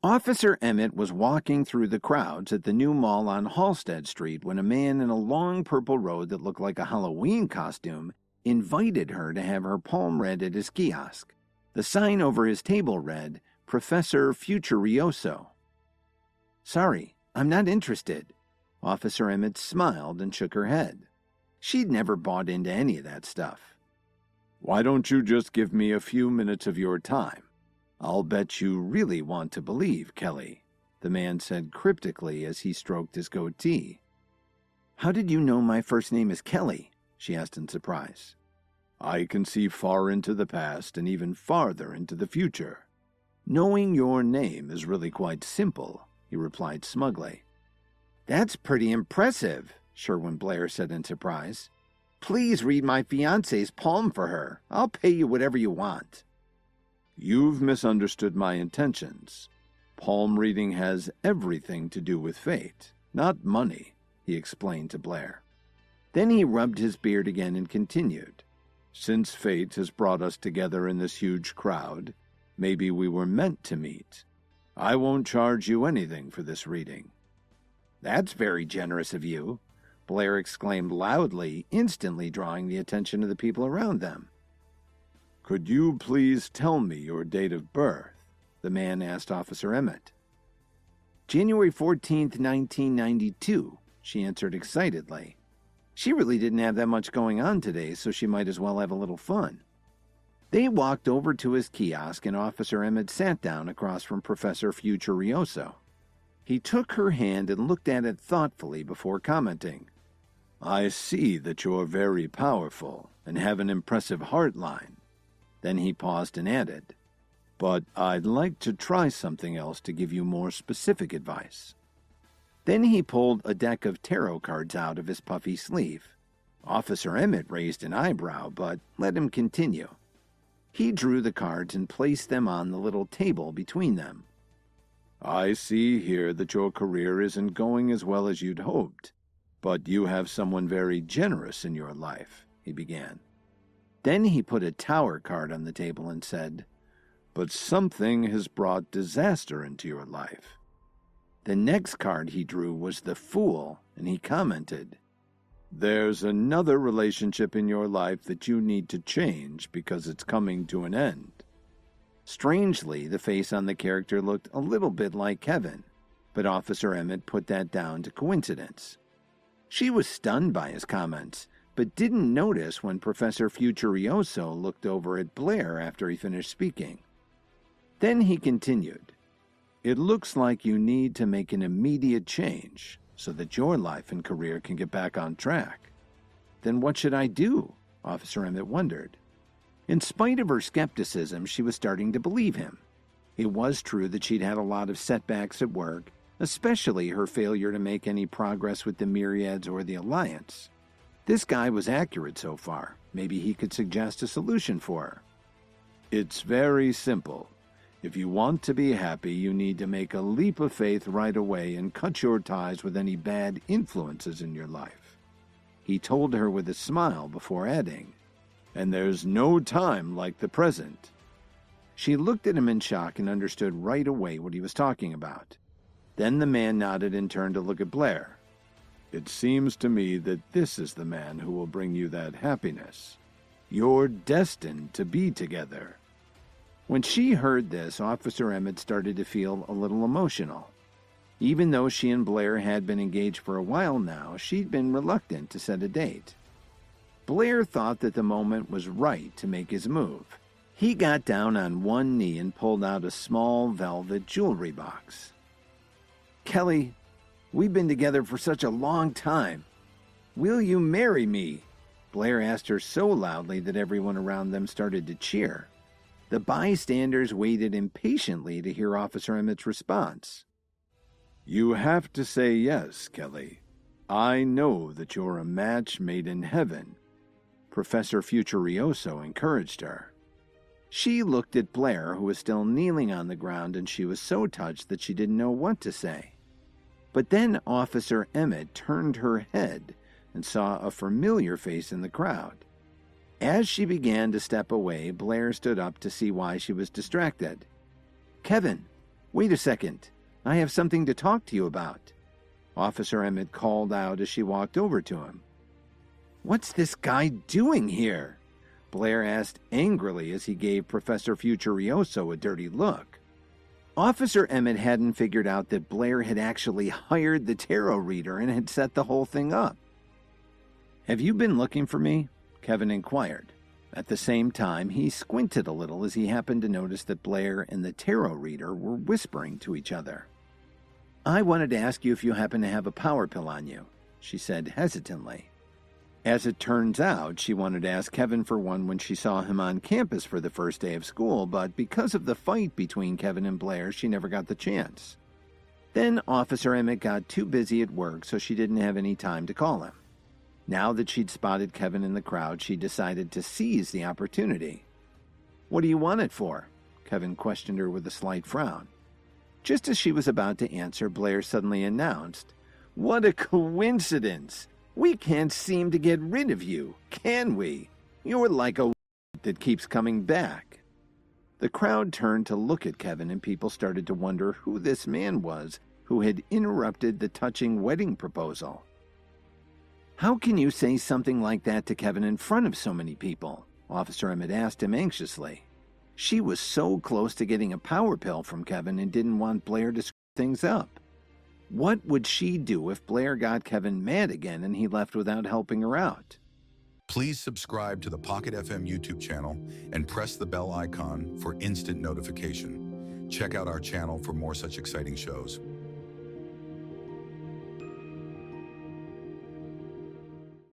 Officer Emmett was walking through the crowds at the new mall on Halstead Street when a man in a long purple robe that looked like a Halloween costume invited her to have her palm read at his kiosk. The sign over his table read, Professor Futurioso. "Sorry, I'm not interested." Officer Emmett smiled and shook her head. She'd never bought into any of that stuff. "Why don't you just give me a few minutes of your time? I'll bet you really want to believe, Kelly," the man said cryptically as he stroked his goatee. "How did you know my first name is Kelly?" she asked in surprise. "I can see far into the past and even farther into the future. Knowing your name is really quite simple," he replied smugly. "That's pretty impressive," Sherwin Blair said in surprise. "Please read my fiancé's palm for her. I'll pay you whatever you want." "You've misunderstood my intentions. Palm reading has everything to do with fate, not money," he explained to Blair. Then he rubbed his beard again and continued, "Since fate has brought us together in this huge crowd, maybe we were meant to meet. I won't charge you anything for this reading." "That's very generous of you," Blair exclaimed loudly, instantly drawing the attention of the people around them. "Could you please tell me your date of birth?" the man asked Officer Emmett. "January 14th, 1992, she answered excitedly. She really didn't have that much going on today, so she might as well have a little fun. They walked over to his kiosk, and Officer Emmett sat down across from Professor Futurioso. He took her hand and looked at it thoughtfully before commenting, "I see that you're very powerful and have an impressive heart line." Then he paused and added, "But I'd like to try something else to give you more specific advice." Then he pulled a deck of tarot cards out of his puffy sleeve. Officer Emmett raised an eyebrow, but let him continue. He drew the cards and placed them on the little table between them. "I see here that your career isn't going as well as you'd hoped, but you have someone very generous in your life," he began. Then he put a tower card on the table and said, "But something has brought disaster into your life." The next card he drew was the Fool, and he commented, "There's another relationship in your life that you need to change because it's coming to an end." Strangely, the face on the character looked a little bit like Kevin, but Officer Emmett put that down to coincidence. She was stunned by his comments, but didn't notice when Professor Futurioso looked over at Blair after he finished speaking. Then he continued, "It looks like you need to make an immediate change so that your life and career can get back on track." "Then what should I do?" Officer Emmett wondered. In spite of her skepticism, she was starting to believe him. It was true that she'd had a lot of setbacks at work, especially her failure to make any progress with the Myriads or the Alliance. This guy was accurate so far. Maybe he could suggest a solution for her. "It's very simple. If you want to be happy, you need to make a leap of faith right away and cut your ties with any bad influences in your life," he told her with a smile before adding, "And there's no time like the present." She looked at him in shock and understood right away what he was talking about. Then the man nodded and turned to look at Blair. "It seems to me that this is the man who will bring you that happiness. You're destined to be together." When she heard this, Officer Emmett started to feel a little emotional. Even though she and Blair had been engaged for a while now, she'd been reluctant to set a date. Blair thought that the moment was right to make his move. He got down on one knee and pulled out a small velvet jewelry box. "Kelly, we've been together for such a long time. Will you marry me?" Blair asked her so loudly that everyone around them started to cheer. The bystanders waited impatiently to hear Officer Emmett's response. "You have to say yes, Kelly. I know that you're a match made in heaven," Professor Futurioso encouraged her. She looked at Blair, who was still kneeling on the ground, and she was so touched that she didn't know what to say. But then Officer Emmett turned her head and saw a familiar face in the crowd. As she began to step away, Blair stood up to see why she was distracted. "Kevin, Wait a second. I have something to talk to you about. Officer Emmett called out as she walked over to him. What's this guy doing here? Blair asked angrily as he gave Professor Futurioso a dirty look. Officer Emmett hadn't figured out that Blair had actually hired the tarot reader and had set the whole thing up. Have you been looking for me? Kevin inquired. At the same time, he squinted a little as he happened to notice that Blair and the tarot reader were whispering to each other. I wanted to ask you if you happen to have a power pill on you, she said hesitantly. As it turns out, she wanted to ask Kevin for one when she saw him on campus for the first day of school, but because of the fight between Kevin and Blair, she never got the chance. Then Officer Emmett got too busy at work, so she didn't have any time to call him. Now that she'd spotted Kevin in the crowd, she decided to seize the opportunity. What do you want it for? Kevin questioned her with a slight frown. Just as she was about to answer, Blair suddenly announced, What a coincidence! We can't seem to get rid of you, can we? You're like a that keeps coming back. The crowd turned to look at Kevin, and people started to wonder who this man was who had interrupted the touching wedding proposal. How can you say something like that to Kevin in front of so many people? Officer Emmett asked him anxiously. She was so close to getting a power pill from Kevin and didn't want Blair to screw things up. What would she do if Blair got Kevin mad again and he left without helping her out? Please subscribe to the Pocket FM YouTube channel and press the bell icon for instant notification. Check out our channel for more such exciting shows.